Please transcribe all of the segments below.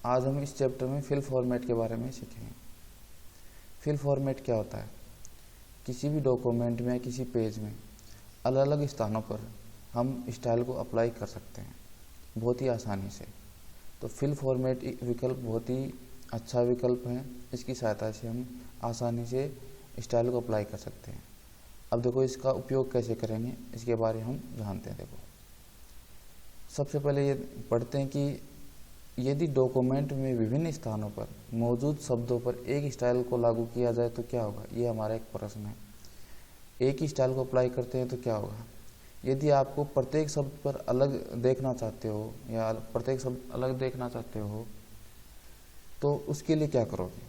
आज हम इस चैप्टर में फिल फॉर्मेट के बारे में सीखेंगे। फिल फॉर्मेट क्या होता है? किसी भी डॉक्यूमेंट में या किसी पेज में अलग अलग स्थानों पर हम स्टाइल को अप्लाई कर सकते हैं बहुत ही आसानी से। तो फिल फॉर्मेट विकल्प बहुत ही अच्छा विकल्प है। इसकी सहायता से हम आसानी से स्टाइल को अप्लाई कर सकते हैं। अब देखो इसका उपयोग कैसे करेंगे, इसके बारे में हम जानते हैं। देखो सबसे पहले ये पढ़ते हैं कि यदि डॉक्यूमेंट में विभिन्न स्थानों पर मौजूद शब्दों पर एक स्टाइल को लागू किया जाए तो क्या होगा। ये हमारा एक प्रश्न है। एक ही स्टाइल को अप्लाई करते हैं तो क्या होगा। यदि आपको प्रत्येक शब्द पर अलग देखना चाहते हो या प्रत्येक शब्द अलग देखना चाहते हो तो उसके लिए क्या करोगे।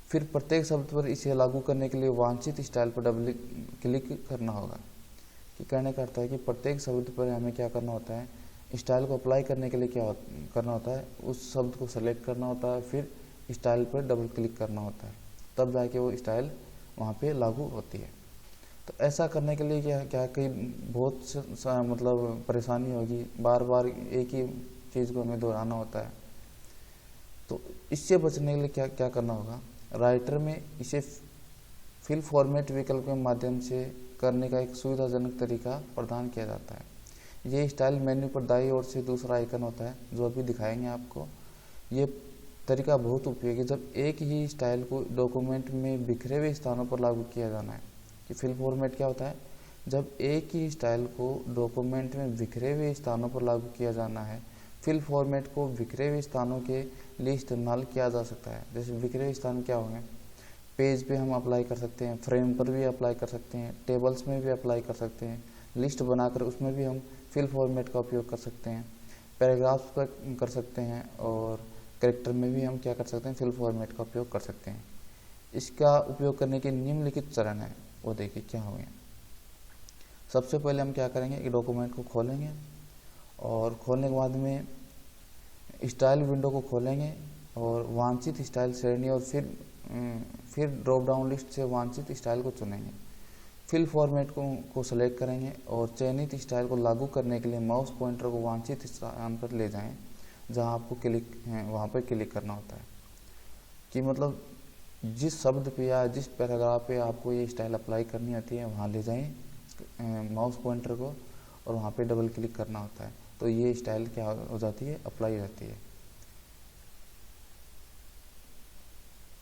फिर प्रत्येक शब्द पर इसे लागू करने के लिए वांछित स्टाइल पर डबल क्लिक करना होगा। कि कहने का अर्थ है कि प्रत्येक शब्द पर हमें क्या करना होता है, स्टाइल को अप्लाई करने के लिए क्या करना होता है, उस शब्द को सेलेक्ट करना होता है, फिर स्टाइल पर डबल क्लिक करना होता है, तब जाके वो स्टाइल वहाँ पे लागू होती है। तो ऐसा करने के लिए क्या कई बहुत मतलब परेशानी होगी, बार बार एक ही चीज़ को हमें दोहराना होता है। तो इससे बचने के लिए क्या क्या करना होगा, राइटर में इसे फिल फॉर्मेट विकल्प के माध्यम से करने का एक सुविधाजनक तरीका प्रदान किया जाता है। ये स्टाइल मेन्यू पर दाईं ओर से दूसरा आइकन होता है जो अभी दिखाएंगे आपको। ये तरीका बहुत उपयोगी है जब एक ही स्टाइल को डॉक्यूमेंट में बिखरे हुए स्थानों पर लागू किया जाना है। कि फिल फॉर्मेट क्या होता है, जब एक ही स्टाइल को डॉक्यूमेंट में बिखरे हुए स्थानों पर लागू किया जाना है। फिल फॉर्मेट को बिखरे हुए स्थानों के लिए इस्तेमाल किया जा सकता है। जैसे बिखरे हुए स्थान क्या होंगे, पेज पे हम अप्लाई कर सकते हैं, फ्रेम पर भी अप्लाई कर सकते हैं, टेबल्स में भी अप्लाई कर सकते हैं, लिस्ट बनाकर उसमें भी हम फिल फॉर्मेट का उपयोग कर सकते हैं, पैराग्राफ्स पर कर सकते हैं और कैरेक्टर में भी हम क्या कर सकते हैं, फिल फॉर्मेट का उपयोग कर सकते हैं। इसका उपयोग करने के निम्नलिखित चरण है, वो देखिए क्या होंगे। सबसे पहले हम क्या करेंगे, एक डॉक्यूमेंट को खोलेंगे और खोलने के बाद में स्टाइल विंडो को खोलेंगे और वांछित स्टाइल श्रेणी और फिर ड्रॉप डाउन लिस्ट से वांछित स्टाइल को चुनेंगे। फिल फॉर्मेट को सेलेक्ट करेंगे और चयनित स्टाइल को लागू करने के लिए माउस पॉइंटर को वांछित स्थान पर ले जाएं जहां आपको क्लिक है वहां पर क्लिक करना होता है। कि मतलब जिस शब्द पे या जिस पैराग्राफ पे आपको ये स्टाइल अप्लाई करनी होती है वहाँ ले जाएं माउस पॉइंटर को और वहाँ पे डबल क्लिक करना होता है, तो ये स्टाइल क्या हो जाती है, अप्लाई हो जाती है।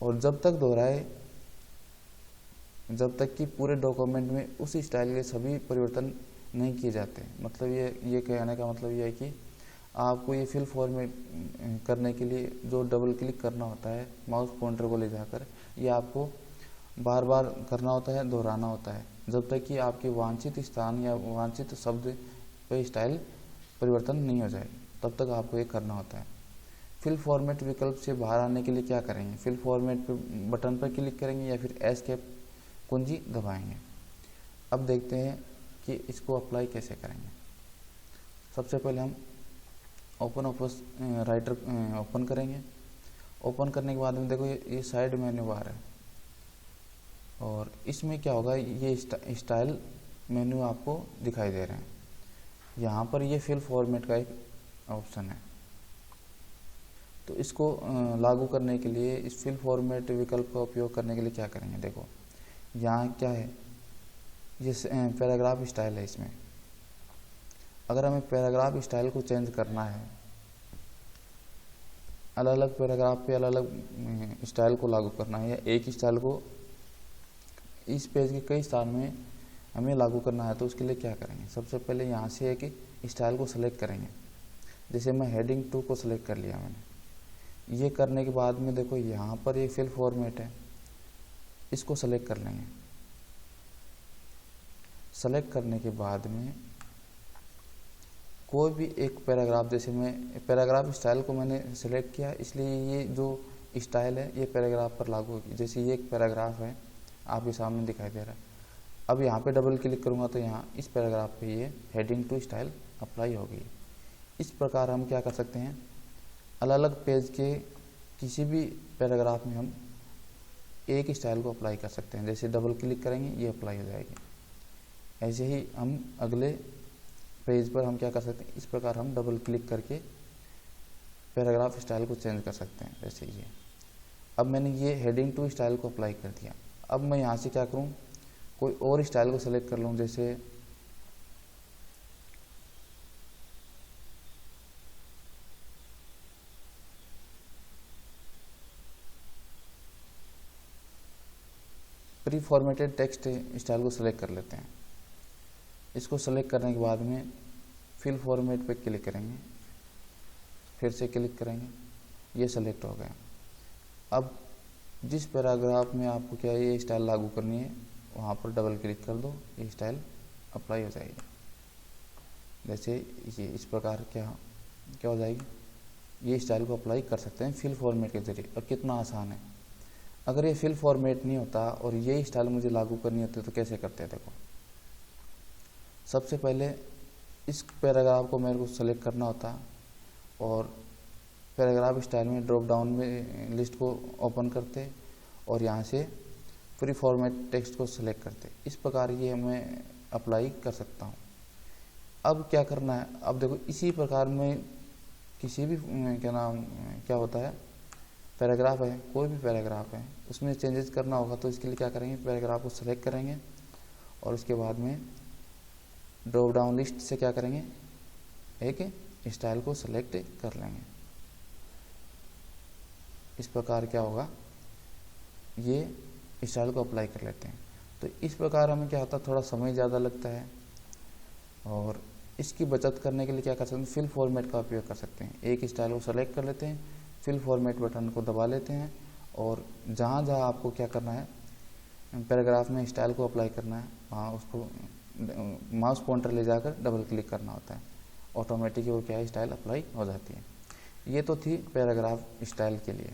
और जब तक दोहराए, जब तक कि पूरे डॉक्यूमेंट में उस स्टाइल के सभी परिवर्तन नहीं किए जाते। मतलब ये कहने का मतलब ये है कि आपको ये फिल फॉर्मेट करने के लिए जो डबल क्लिक करना होता है माउस पॉइंटर को ले जाकर, ये आपको बार बार करना होता है, दोहराना होता है, जब तक कि आपके वांछित स्थान या वांछित शब्द पे स्टाइल परिवर्तन नहीं हो जाए, तब तक आपको ये करना होता है। फिल फॉर्मेट विकल्प से बाहर आने के लिए क्या करेंगे, फिल फॉर्मेट पे बटन पर क्लिक करेंगे या फिर एस्केप कुंजी दबाएंगे। अब देखते हैं कि इसको अप्लाई कैसे करेंगे। सबसे पहले हम ओपन राइटर ओपन करेंगे। ओपन करने के बाद में देखो ये साइड मेन्यू बार है और इसमें क्या होगा, ये स्टाइल मेन्यू आपको दिखाई दे रहे हैं। यहाँ पर ये फिल फॉर्मेट का एक ऑप्शन है। तो इसको लागू करने के लिए इस फिल फॉर्मेट विकल्प का उपयोग करने के लिए क्या करेंगे, देखो यहाँ क्या है, ये पैराग्राफ स्टाइल है। इसमें अगर हमें पैराग्राफ स्टाइल को चेंज करना है, अलग अलग पैराग्राफ पे अलग अलग स्टाइल को लागू करना है या एक ही स्टाइल को इस पेज के कई स्थान में हमें लागू करना है, तो उसके लिए क्या करेंगे। सबसे पहले यहाँ से एक स्टाइल को सेलेक्ट करेंगे। जैसे मैं हेडिंग 2 को सेलेक्ट कर लिया मैंने। ये करने के बाद में देखो यहाँ पर ये फिल फॉर्मेट है, इसको सेलेक्ट कर लेंगे। सेलेक्ट करने के बाद में कोई भी एक पैराग्राफ, जैसे मैं पैराग्राफ स्टाइल को मैंने सेलेक्ट किया, इसलिए ये जो स्टाइल है ये पैराग्राफ पर लागू होगी। जैसे ये एक पैराग्राफ है आपके सामने दिखाई दे रहा है। अब यहाँ पे डबल क्लिक करूँगा तो यहाँ इस पैराग्राफ पे ये हेडिंग 2 स्टाइल अप्लाई होगी। इस प्रकार हम क्या कर सकते हैं, अलग अलग पेज के किसी भी पैराग्राफ में हम एक स्टाइल को अप्लाई कर सकते हैं। जैसे डबल क्लिक करेंगे ये अप्लाई हो जाएगी। ऐसे ही हम अगले पेज पर हम क्या कर सकते हैं, इस प्रकार हम डबल क्लिक करके पैराग्राफ स्टाइल को चेंज कर सकते हैं, जैसे ये। अब मैंने ये हेडिंग टू स्टाइल को अप्लाई कर दिया। अब मैं यहाँ से क्या करूँ, कोई और स्टाइल को सेलेक्ट कर लूँ, जैसे प्री फॉर्मेटेड टेक्स्ट स्टाइल को सेलेक्ट कर लेते हैं। इसको सेलेक्ट करने के बाद में फिल फॉर्मेट पे क्लिक करेंगे, फिर से क्लिक करेंगे, ये सेलेक्ट हो गया। अब जिस पैराग्राफ में आपको क्या ये स्टाइल लागू करनी है वहाँ पर डबल क्लिक कर दो, ये स्टाइल अप्लाई हो जाएगी। जैसे ये इस प्रकार क्या हो जाएगी, ये स्टाइल को अप्लाई कर सकते हैं फिल फॉर्मेट के जरिए। और कितना आसान है। अगर ये फिल फॉर्मेट नहीं होता और ये स्टाइल मुझे लागू करनी होती तो कैसे करते हैं, देखो। सबसे पहले इस पैराग्राफ को मेरे को सेलेक्ट करना होता और पैराग्राफ स्टाइल में ड्रॉप डाउन में लिस्ट को ओपन करते और यहाँ से प्री फॉर्मेट टेक्स्ट को सेलेक्ट करते। इस प्रकार ये मैं अप्लाई कर सकता हूँ। अब क्या करना है, अब देखो इसी प्रकार में किसी भी क्या होता है, पैराग्राफ है, कोई भी पैराग्राफ है, उसमें चेंजेस करना होगा तो इसके लिए क्या करेंगे, पैराग्राफ को सेलेक्ट करेंगे और उसके बाद में ड्रॉप डाउन लिस्ट से क्या करेंगे, एक स्टाइल को सेलेक्ट कर लेंगे। इस प्रकार क्या होगा, ये स्टाइल को अप्लाई कर लेते हैं। तो इस प्रकार हमें क्या होता है, थोड़ा समय ज़्यादा लगता है और इसकी बचत करने के लिए क्या कर सकते हैं, फिल फॉर्मेट का उपयोग कर सकते हैं। एक स्टाइल को सेलेक्ट कर लेते हैं, फिल फॉर्मेट बटन को दबा लेते हैं और जहाँ जहाँ आपको क्या करना है, पैराग्राफ में स्टाइल को अप्लाई करना है, वहाँ उसको माउस पॉइंटर ले जाकर डबल क्लिक करना होता है, ऑटोमेटिक वो क्या है, स्टाइल अप्लाई हो जाती है। ये तो थी पैराग्राफ स्टाइल के लिए।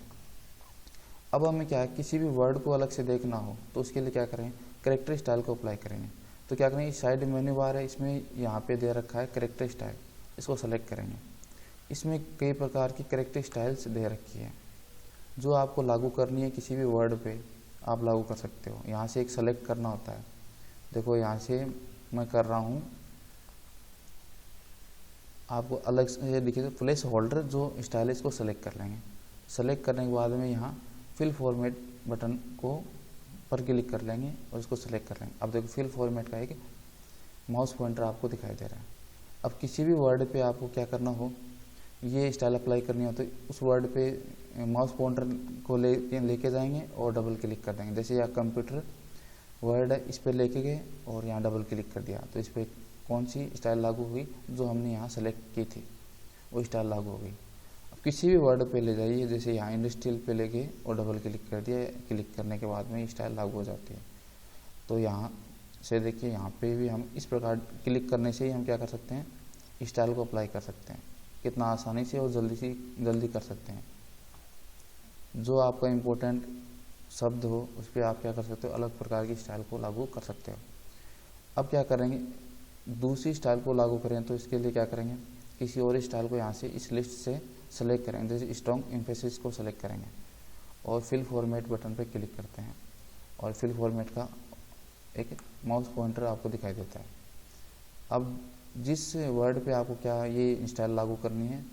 अब हमें क्या है, किसी भी वर्ड को अलग से देखना हो तो उसके लिए क्या करें, कैरेक्टर स्टाइल को अप्लाई करेंगे। तो क्या करेंगे, साइड मेन्यू बार है, इसमें यहाँ पे दे रखा है कैरेक्टर स्टाइल, इसको सेलेक्ट करेंगे। इसमें कई प्रकार की कैरेक्टर स्टाइल्स दे रखी है, जो आपको लागू करनी है किसी भी वर्ड पे आप लागू कर सकते हो। यहाँ से एक सेलेक्ट करना होता है। देखो यहाँ से मैं कर रहा हूँ, आपको अलग से दिखे प्लेस होल्डर जो स्टाइल है इसको सेलेक्ट कर लेंगे। सेलेक्ट करने के बाद में यहाँ फिल फॉर्मेट बटन को पर क्लिक कर लेंगे और इसको सेलेक्ट कर लेंगे। अब देखो फिल फॉर्मेट का एक माउस पॉइंटर आपको दिखाई दे रहा है। अब किसी भी वर्ड पे आपको क्या करना हो, ये स्टाइल अप्लाई करनी हो तो उस वर्ड पे माउस पॉइंटर को लेके जाएंगे और डबल क्लिक कर देंगे। जैसे यहाँ कंप्यूटर वर्ड है, इस पर लेके गए और यहाँ डबल क्लिक कर दिया तो इस पर कौन सी स्टाइल लागू हुई, जो हमने यहाँ सेलेक्ट की थी वो स्टाइल लागू हो गई। अब किसी भी वर्ड पे ले जाइए, जैसे यहाँ इंडस्ट्रियल पे ले गए और डबल क्लिक कर दिया, क्लिक करने के बाद में स्टाइल लागू हो जाती है। तो यहाँ से देखिए, यहाँ पे भी हम इस प्रकार क्लिक करने से ही हम क्या कर सकते हैं, स्टाइल को अप्लाई कर सकते हैं। कितना आसानी से और जल्दी कर सकते हैं। जो आपका इम्पोर्टेंट शब्द हो उस पर आप क्या कर सकते हो, अलग प्रकार की स्टाइल को लागू कर सकते हो। अब क्या करेंगे, दूसरी स्टाइल को लागू करें तो इसके लिए क्या करेंगे, किसी और स्टाइल को यहाँ से इस लिस्ट से सेलेक्ट करेंगे। जैसे स्ट्रॉन्ग एम्फेसिस को सेलेक्ट करेंगे और फिल फॉर्मेट बटन पर क्लिक करते हैं और फिल फॉर्मेट का एक माउस पॉइंटर आपको दिखाई देता है। अब जिस वर्ड पे आपको क्या ये स्टाइल लागू करनी है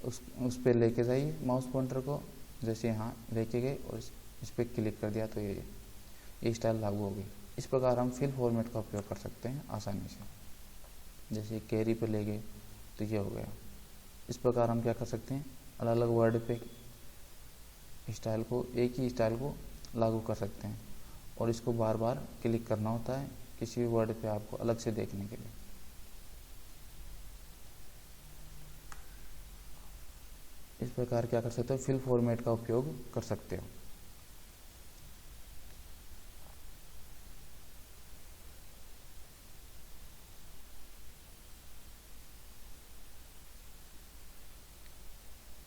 उस पर लेके जाइए माउस पॉइंटर को। जैसे यहाँ लेके गए और इस पर क्लिक कर दिया तो ये स्टाइल लागू हो गई। इस प्रकार हम फिल फॉर्मेट का उपयोग कर सकते हैं आसानी से। जैसे कैरी पे ले गए तो ये हो गया। इस प्रकार हम क्या कर सकते हैं, अलग अलग वर्ड पे स्टाइल को, एक ही स्टाइल को लागू कर सकते हैं और इसको बार बार क्लिक करना होता है किसी भी वर्ड पे आपको अलग से देखने के लिए। इस प्रकार क्या कर सकते हो, फिल फॉर्मेट का उपयोग कर सकते हो।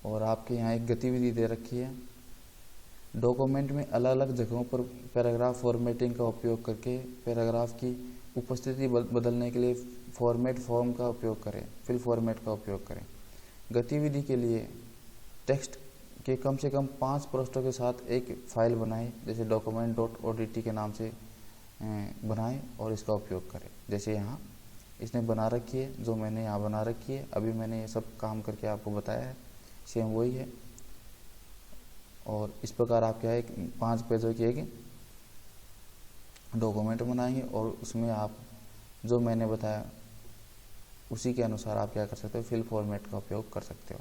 और आपके यहाँ एक गतिविधि दे रखी है, डॉक्यूमेंट में अलग अलग जगहों पर पैराग्राफ फॉर्मेटिंग का उपयोग करके पैराग्राफ की उपस्थिति बदलने के लिए फॉर्मेट फॉर्म का उपयोग करें, फिल फॉर्मेट का उपयोग करें। गतिविधि के लिए टेक्स्ट के कम से कम 5 पृष्ठों के साथ एक फाइल बनाएं, जैसे document.odt के नाम से बनाएं और इसका उपयोग करें। जैसे यहाँ इसने बना रखी है, जो मैंने यहाँ बना रखी है, अभी मैंने ये सब काम करके आपको बताया है। सेम वही है। और इस प्रकार आप क्या है 5 पेजों की एक डॉक्यूमेंट बनाएंगे और उसमें आप जो मैंने बताया उसी के अनुसार आप क्या कर सकते हो, फिल फॉर्मेट का उपयोग कर सकते हो।